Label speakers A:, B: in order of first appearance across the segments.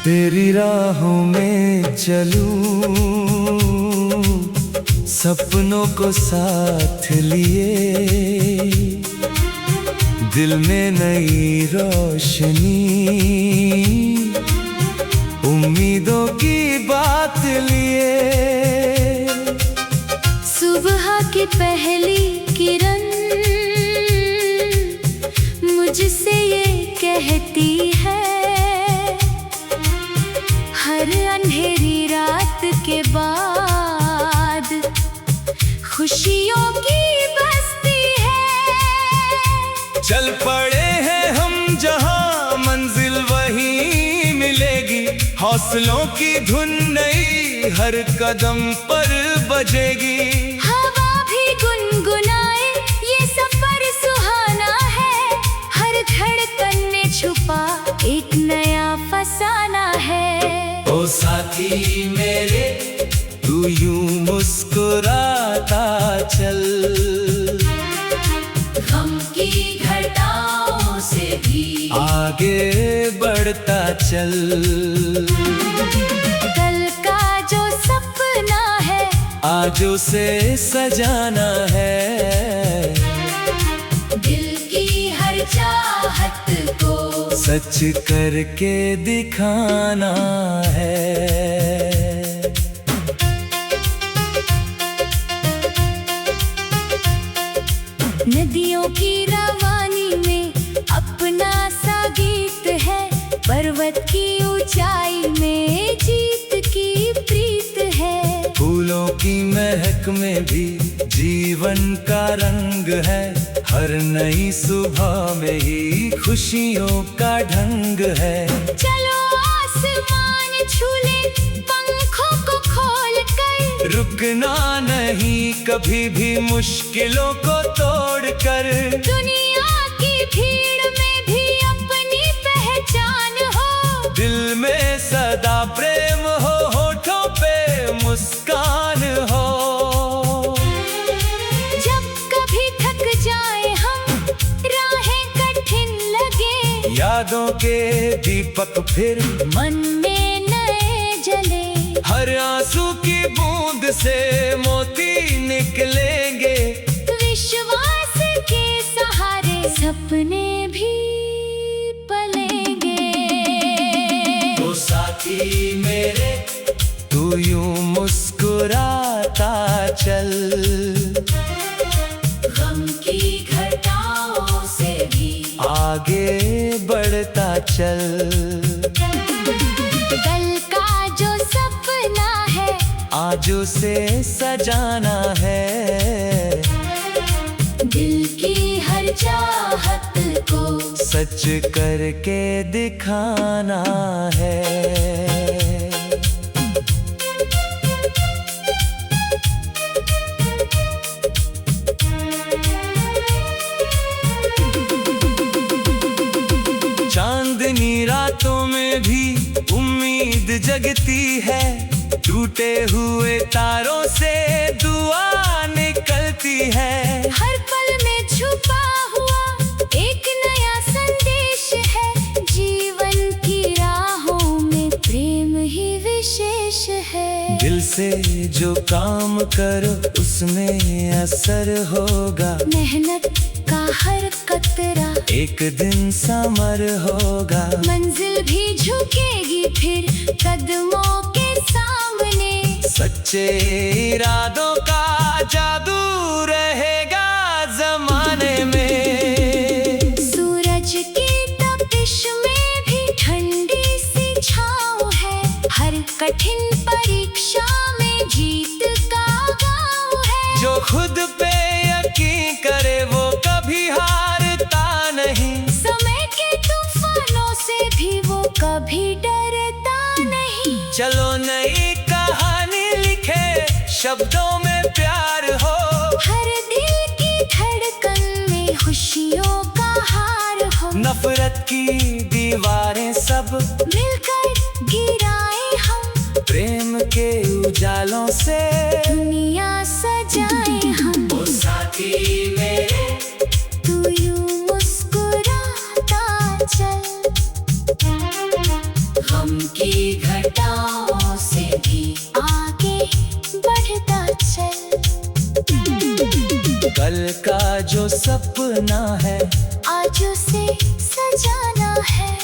A: तेरी राहों में चलूं, सपनों को साथ लिए, दिल में नई रोशनी, उम्मीदों की बात लिए।
B: सुबह की पहली किरण मुझसे ये कहती है, हर अंधेरी रात के बाद खुशियों की बस्ती है।
A: चल पड़े हैं हम जहां, मंजिल वहीं मिलेगी, हौसलों की धुन नई हर कदम पर बजेगी।
B: हवा भी गुनगुनाए, ये सफर सुहाना है, हर धड़कन में छुपा एक नया फसाना है।
A: ओ साथी मेरे, तू यूं मुस्कुराता चल,
B: गम की घटाओं से भी
A: आगे बढ़ता चल।
B: कल का जो सपना है,
A: आज उसे सजाना है,
B: दिल की हर चाहत को
A: सच करके दिखाना है।
B: नदियों की रवानी में अपना सा गीत है, पर्वत की ऊंचाई में जीत की प्रीत है।
A: फूलों की महक में भी जीवन का रंग है, हर नई सुबह में ही खुशियों का ढंग है।
B: चलो आसमान छू ले पंखों को खोल कर,
A: रुकना नहीं कभी भी मुश्किलों को तोड़कर।
B: दुनिया की भीड़ में भी अपनी पहचान हो,
A: दिल में सदा प्रेम हो, होठों पे मुस्कान हो।
B: जब कभी थक जाए हम, राहें कठिन लगे,
A: यादों के दीपक फिर
B: मन में नए जले,
A: हर आंसू की बूंद से मोती निकलेंगे।
B: विश्वास के सहारे सपने भी पलेंगे।
A: तो साथी मेरे, तू यूं मुस्कुराता चल,
B: गम की घटाओं से भी
A: आगे बढ़ता चल।
B: कल का जो सपना है,
A: आज उसे सजाना है,
B: दिल की हर चाहत को
A: सच करके दिखाना है। चांदनी रातों में भी उम्मीद जगती है, टूटे हुए तारों से दुआ निकलती है।
B: हर पल में छुपा हुआ एक नया संदेश है, जीवन की राहों में प्रेम ही विशेष है।
A: दिल से जो काम करो उसमें असर होगा,
B: मेहनत का हर कतरा
A: एक दिन समर होगा।
B: मंजिल भी झुकेगी फिर कदमों के सामने,
A: सच्चे इरादों का जादू रहेगा जमाने में।
B: सूरज की तपिश में भी ठंडी सी छाँव है, हर कठिन परीक्षा में जीत का गाँव है।
A: जो खुद पे यकीन करे वो कभी हारता नहीं,
B: समय के तूफानों से भी वो कभी डरता नहीं।
A: चलो नई कहानी लिखे, शब्दों में प्यार हो,
B: हर
A: नफरत की दीवारें सब
B: मिलकर गिराए हम,
A: प्रेम के उजालों से
B: दुनिया सजाए हम।
A: ओ साथी मेरे,
B: तू यूं मुस्कुराता चल,
A: गम की घटाओं से भी
B: आगे बढ़ता चल।
A: कल का जो सपना है
B: आज उसे सजाना है,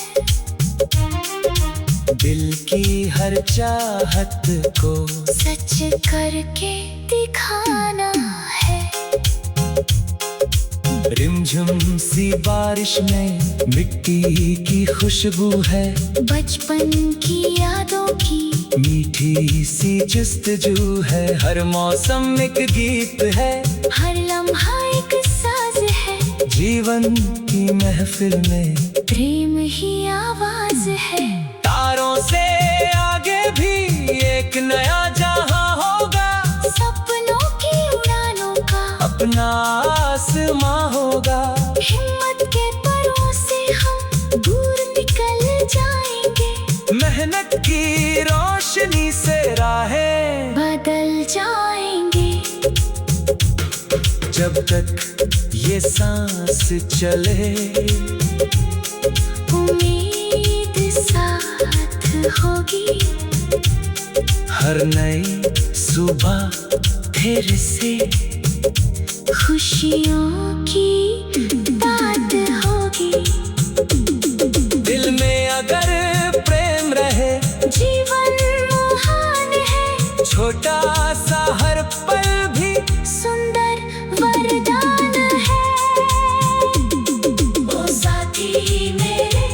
A: दिल की हर चाहत को
B: सच करके दिखाना है।
A: रिमझिम सी बारिश में मिट्टी की खुशबू है,
B: बचपन की यादों की
A: मीठी सी जस्तजू है। हर मौसम एक गीत है,
B: हर लम्हा एक साज है,
A: जीवन की महफिल में
B: प्रेम ही आवाज है।
A: तारों से आगे भी एक नया जहां होगा,
B: सपनों की उड़ानों का
A: अपना आसमां होगा।
B: हिम्मत के परों से हम दूर निकल जाएंगे,
A: मेहनत की रोशनी से राहें
B: बदल जाएंगे।
A: जब तक ये सांस चले,
B: उम्मीद साथ होगी,
A: हर नई सुबह फिर से
B: खुशियों की बात होगी।
A: दिल में अगर प्रेम रहे,
B: जीवन महान है,
A: छोटा सा हर पल भी
B: सुंदर वरदान है।
A: ओ साथी मेरे,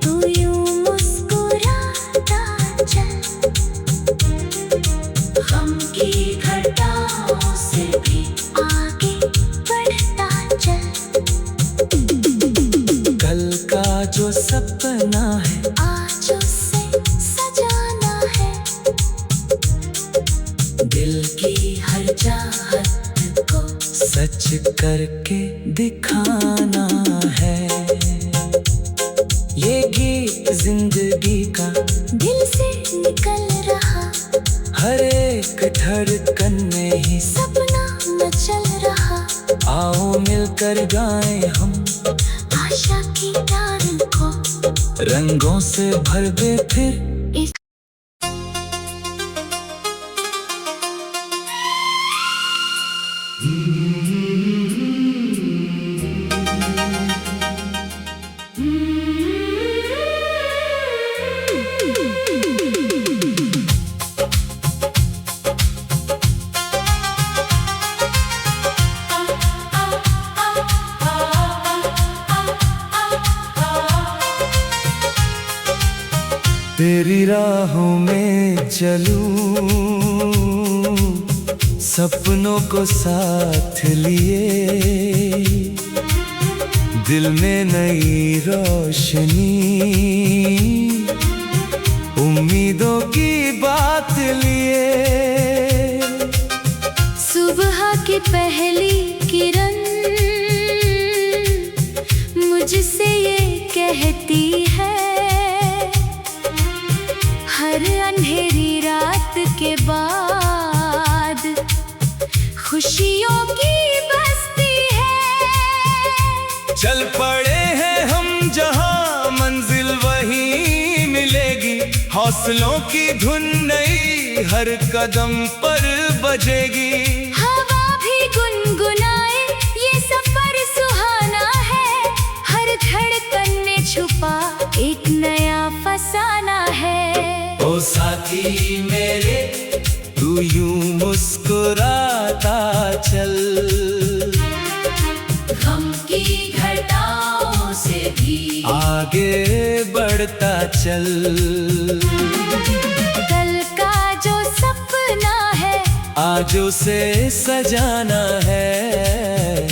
B: तू यूं मुस्कुराता चल,
A: गम की घटाओं से भी
B: आगे बढ़ता चल।
A: कल का जो सपना है
B: आज उसे सजाना है,
A: दिल की हर चाहत को सच करके दिखाना है। ये गीत जिंदगी का
B: दिल से निकल रहा,
A: हर एक धड़कन में ही
B: सपना न चल रहा।
A: आओ मिलकर गाएं हम,
B: आशा की डाल को
A: रंगों से भर दे फिर
B: इस
A: तेरी राहों में चलूं, सपनों को साथ लिए, दिल में नई रोशनी, उम्मीदों की बात लिए।
B: सुबह की पहली किरण मुझसे ये कहती है, हर अंधेरी रात के बाद खुशियों की बस्ती है।
A: चल पड़े हैं हम जहां, मंजिल वहीं मिलेगी, हौसलों की धुन नई हर कदम पर बजेगी।
B: हवा भी गुनगुनाए, ये सफर सुहाना है, हर धड़कन में छुपा एक नया फसाना है।
A: ओ साथी मेरे, तू यूं मुस्कुराता चल,
B: गम की घटाओं से भी
A: आगे बढ़ता चल।
B: कल का जो सपना है
A: आज उसे सजाना है,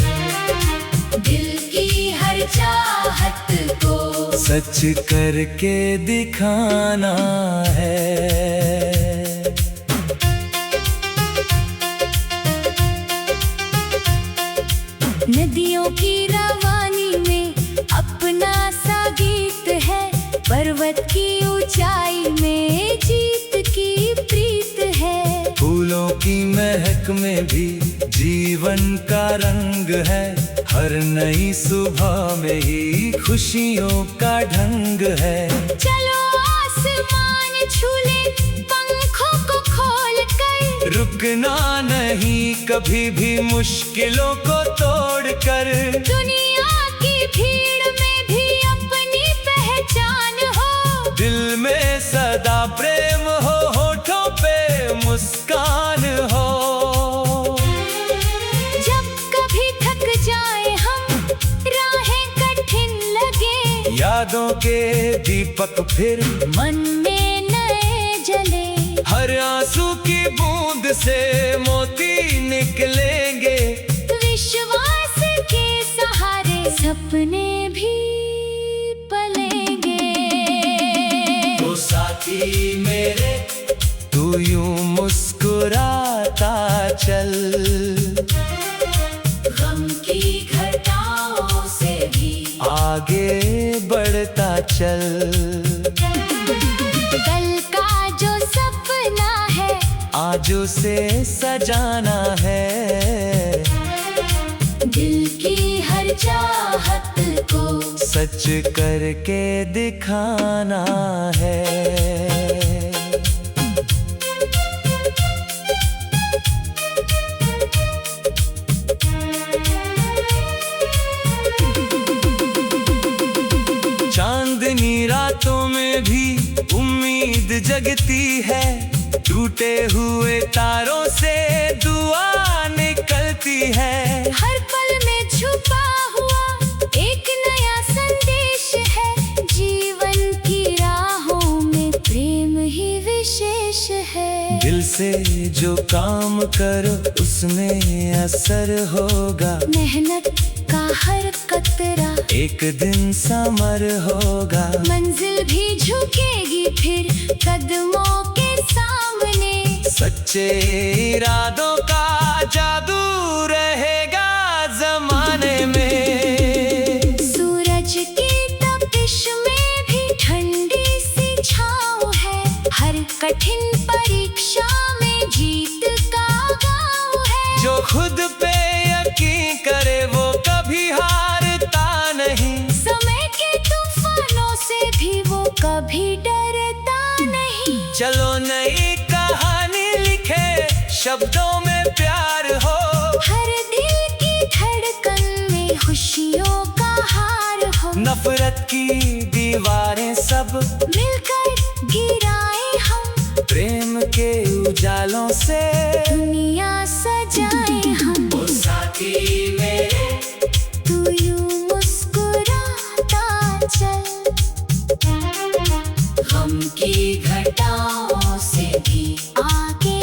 B: दिल की हर चाहत को
A: सच करके दिखाना है।
B: नदियों की रवानी में अपना
A: झलक में भी जीवन का रंग है। हर नई सुबह में ही खुशियों का ढंग है।
B: चलो आसमान छू ले पंखों को खोल कर,
A: रुकना नहीं कभी भी मुश्किलों को तोड़कर।
B: दुनिया की भीड़ में भी अपनी पहचान हो,
A: दिल में सदा प्रेम हो, होठों पे मुस्कान हो।
B: जब कभी थक जाए हम, राहें कठिन लगे,
A: यादों के दीपक फिर
B: मन में नए जले।
A: हर आंसू की बूंद से मोती निकलेंगे।
B: विश्वास के सहारे सपने भी पलेंगे।
A: तो साथी मेरे तू यूं मुस्कुराता चल,
B: गम की घटाओं से भी
A: आगे बढ़ता चल।
B: कल का जो सपना है
A: आज उसे सजाना है।
B: दिल की हर चाहत को
A: सच करके दिखाना है। चांदनी रातों में भी उम्मीद जगती है। टूटे हुए तारों से दुआ निकलती है।
B: हर पल में छुपा हुआ एक नया संदेश है। जीवन की राहों में प्रेम ही विशेष है।
A: दिल से जो काम करो उसमें असर होगा।
B: मेहनत का हर कतरा
A: एक दिन समर होगा।
B: मंजिल भी झुकेगी फिर कदमों के सामने।
A: सच्चे इरादों का जादू रहेगा जमाने में।
B: सूरज की तपिश में भी ठंडी सी छाँव है। हर कठिन परीक्षा में जीत का गाँव है।
A: जो खुद पे यकीन करे वो कभी हारता नहीं।
B: समय के तूफानों से भी वो कभी डरता नहीं।
A: चलो नई कहानी लिखे शब्दों में प्यार हो।
B: हर दिल की धड़कन में खुशियों का हार हो।
A: नफरत की दीवारें सब
B: मिलकर गिराए हम।
A: प्रेम के उजालों से
B: दुनिया सजाए हम।
A: ओ साथी मेरे
B: तू यूं मुस्कुराता चल,
A: गम की
B: घटाओं से भी आगे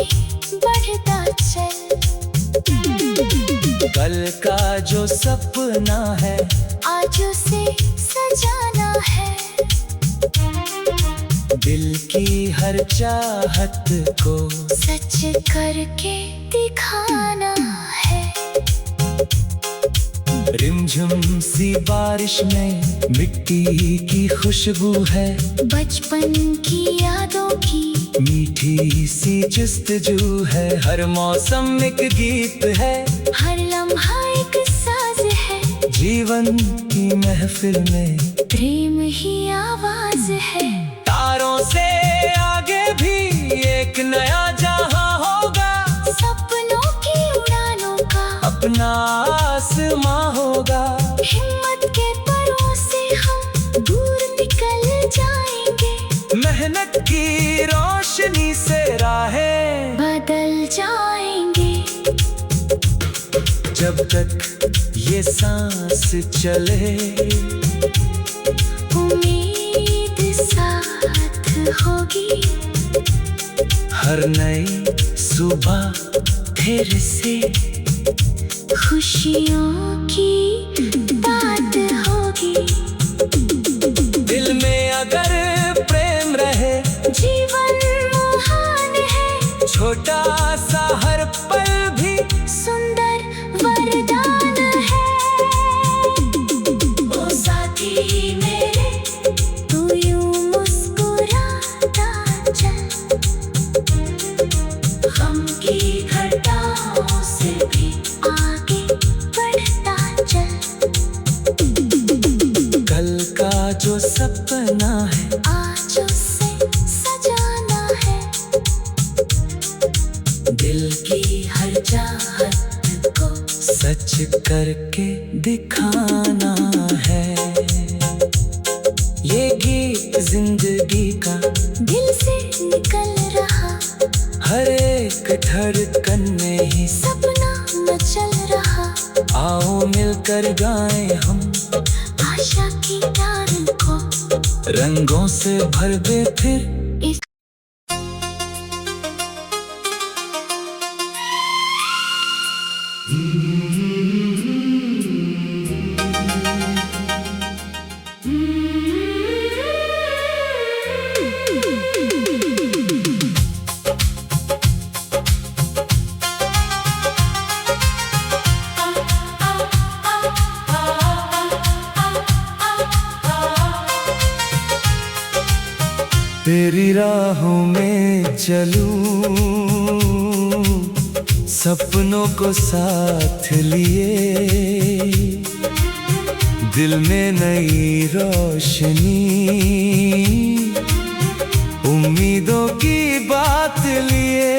B: बढ़ता चल।
A: कल का जो सपना है
B: आज उसे सजाना है।
A: दिल की हर चाहत को
B: सच करके दिखाना है।
A: रिमझिम सी बारिश में मिट्टी की खुशबू है।
B: बचपन की यादों की
A: मीठी सी जुस्तजू है। हर मौसम एक गीत है।
B: हर लम्हा एक साज है।
A: जीवन की महफिल में
B: प्रेम ही आवाज है।
A: तारों से आगे भी एक नया जहां होगा।
B: सपनों की उड़ानों का
A: अपना आसमां होगा।
B: हिम्मत के परों से हम दूर निकल जाएंगे।
A: मेहनत की रोशनी से राहें
B: बदल जाएंगे।
A: जब तक ये सांस चले
B: उम्मीद साथ होगी।
A: हर नई सुबह फिर से
B: खुशियों की बात होगी।
A: दिल में अगर प्रेम रहे
B: जीवन महान है।
A: छोटा सा हर पल भी
B: सुंदर वरदान है। ओ साथी मेरे तू यूं मुस्कुराता चल, गम की घटाओं
A: करके दिखाना है। ये गीत जिंदगी का
B: दिल से निकल रहा,
A: हर एक धड़कन में ही
B: सपना मचल रहा।
A: आओ मिलकर गाएं हम
B: आशा की तार को,
A: रंगों से भर दे फिर
B: इस
A: तेरी राहों में चलूं, सपनों को साथ लिए, दिल में नई रोशनी, उम्मीदों की बात लिए।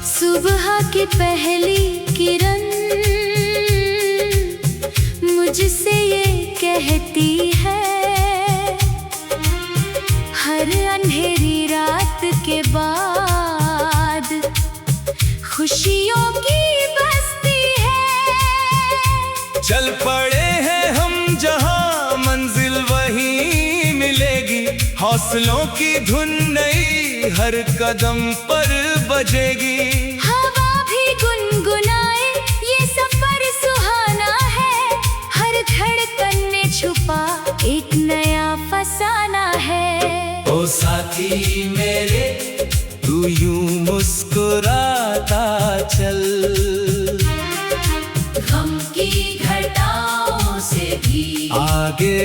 B: सुबह की पहली किरण मुझसे ये कहती है, हर अंधेरी रात के बाद खुशियों की बस्ती है।
A: चल पड़े हैं हम जहां मंजिल वहीं मिलेगी, हौसलों की धुन नई हर कदम पर बजेगी।
B: हवा भी गुनगुनाए ये सफर सुहाना है, हर धड़कन में छुपा एक नया फसाना है।
A: ओ साथी मेरे तू यूं मुस्कुराता चल,
B: गम की घटाओं से भी
A: आगे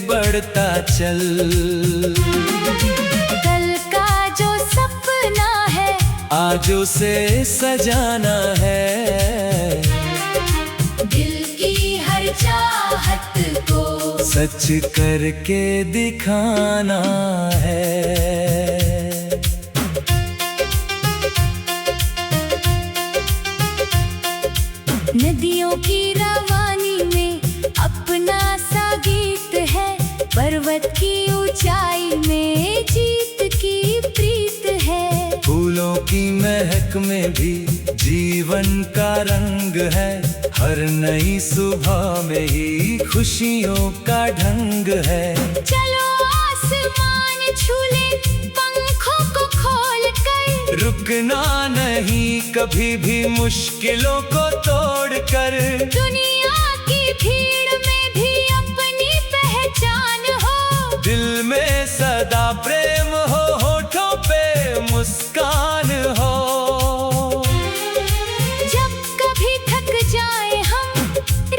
A: बढ़ता चल।
B: कल का जो सपना है
A: आज उसे सजाना है,
B: दिल की हर चाहत को
A: सच करके दिखाना है।
B: नदियों की रवानी में अपना सा गीत है, पर्वत की ऊंचाई में जीत की प्रीत है।
A: फूलों की महक में भी जीवन का रंग है, हर नई सुबह में ही खुशियों का ढंग है।
B: चलो आसमान छू ले पंखों को खोल कर,
A: रुकना नहीं कभी भी मुश्किलों को तोड़कर।
B: दुनिया की भीड़ में भी अपनी पहचान हो,
A: दिल में सदा प्रेम हो, होठों पे मुस्कान हो।
B: जब कभी थक जाए हम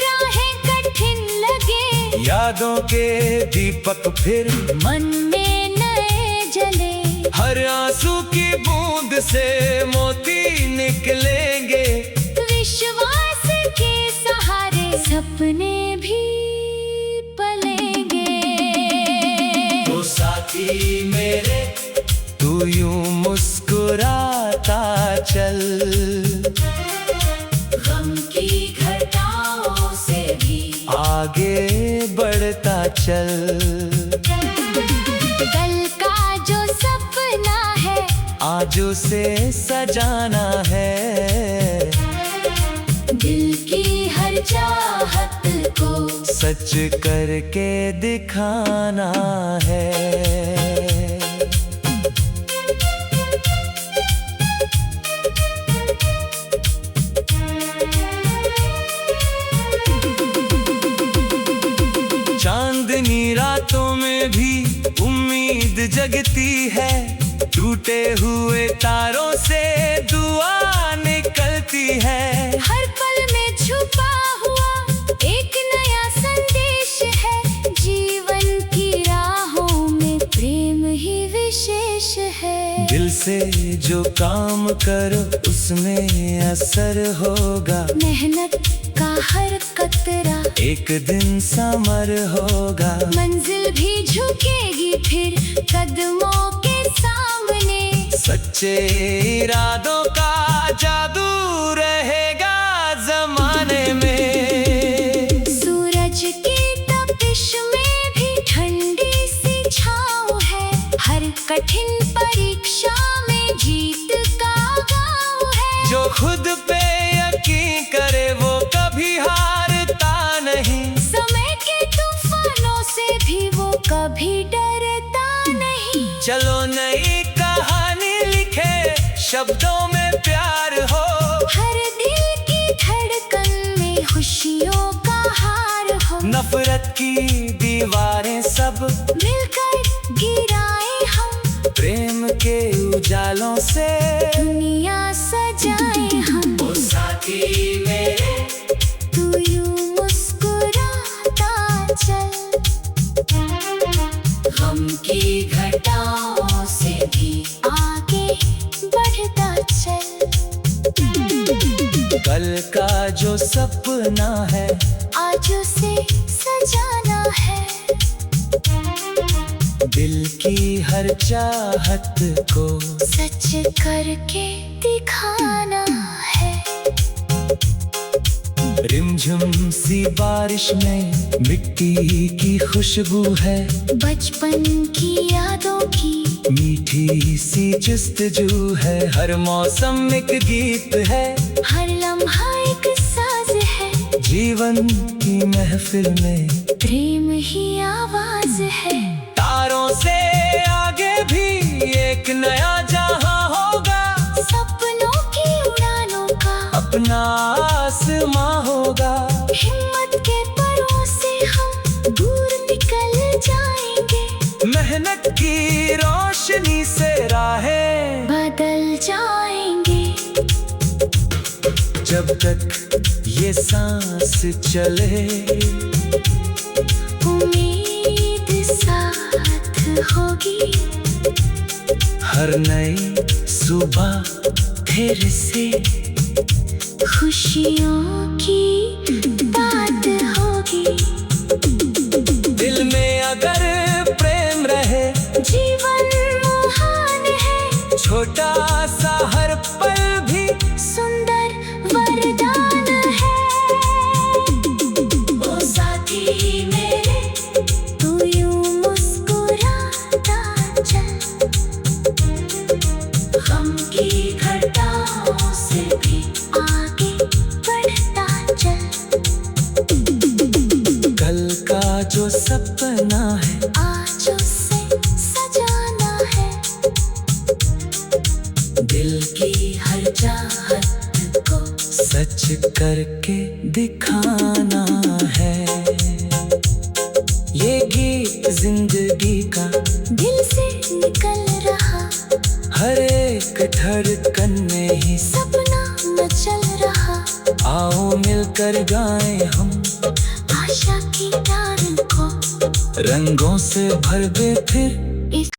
B: राहें कठिन लगे,
A: यादों के दीपक फिर
B: मन में नए जले।
A: हर आंसू की बूंद से मोती निकलेंगे,
B: विश्वास के सहारे सपने भी पलेंगे।
A: तो साथी मेरे तू यूं मुस्कुराता चल,
B: गम की घटाओं से भी
A: आगे बढ़ता चल।
B: कल का जो सपना है
A: आज उसे सजाना है,
B: दिल की हर चाहत को
A: सच करके दिखाना है। चांदनी रातों में भी उम्मीद जगती है, टूटे हुए तारों से दुआ निकलती है।
B: हर पल में छुपा हुआ एक नया संदेश है, जीवन की राहों में प्रेम ही विशेष है।
A: दिल से जो काम करो उसमें असर होगा,
B: मेहनत का हर कतरा
A: एक दिन समर होगा।
B: मंजिल भी झुकेगी फिर कदमों के सामने,
A: सच्चे इरादों का जादू रहेगा जमा
B: कठिन परीक्षा में जीत का गाँव है।
A: जो खुद पे यकीन करे वो कभी हारता नहीं।
B: समय के तूफानों से भी वो कभी डरता नहीं।
A: चलो नई कहानी लिखे, शब्दों में प्यार हो।
B: हर दिल की धड़कन में खुशियों का हार हो।
A: नफरत की दीवारें सब
B: मिलकर गिराए हम,
A: प्रेम के उजालों से
B: दुनिया सजाए हम।
A: ओ साथी मेरे,
B: तू यूं मुस्कुराता चल,
A: गम की
B: घटाओं से भी आगे बढ़ता चल।
A: कल का जो सपना है
B: आज उसे सजाना है।
A: दिल की हर चाहत को
B: सच करके दिखाना है।
A: रिमझिम सी बारिश में मिट्टी की खुशबू है।
B: बचपन की यादों की
A: मीठी सी जस्तजू है। हर मौसम एक गीत है,
B: हर लम्हा एक साज है।
A: जीवन की महफिल में
B: प्रेम ही आवाज है।
A: तारों से आगे भी एक नया जहां होगा।
B: सपनों की उड़ानों का
A: अपना आसमां होगा।
B: हिम्मत के परों से हम दूर निकल जाएंगे।
A: मेहनत की रोशनी से राहें
B: बदल जाएंगे।
A: जब तक ये सांस चले,
B: उम्मीद साथ होगी।
A: हर नई सुबह फिर से
B: खुशियों की बात होगी।
A: दिल में अगर प्रेम रहे,
B: जीवन महान है।
A: छोटा सा हर पल भी
B: सुंदर वरदान है। ओ साथी मेरे, तू यूं मुस्कुराता चल, गम की घटाओं से भी आगे बढ़ता चल।
A: कल का जो सपना है
B: आज उसे सजाना है।
A: दिल
B: की हर चाहत को
A: सच करके दिखाना है। ये गीत जिंदगी का
B: दिल से निकल रहा,
A: हर एक धड़कन में ही
B: सपना मचल रहा।
A: आओ मिलकर गाएं हम,
B: आशा की डाल को
A: रंगों से भर दे फिर।
B: इस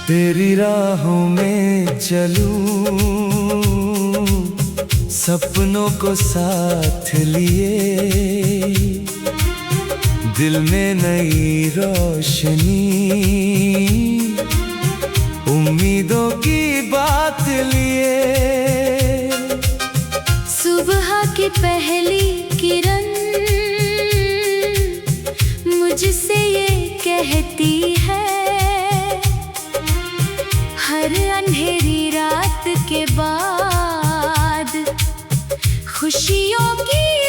A: तेरी राहों में चलूं, सपनों को साथ लिए। दिल में नई रोशनी, उम्मीदों की बात लिए।
B: सुबह की पहली किरण मुझसे ये कहती है, हर अंधेरी रात के बाद खुशियों की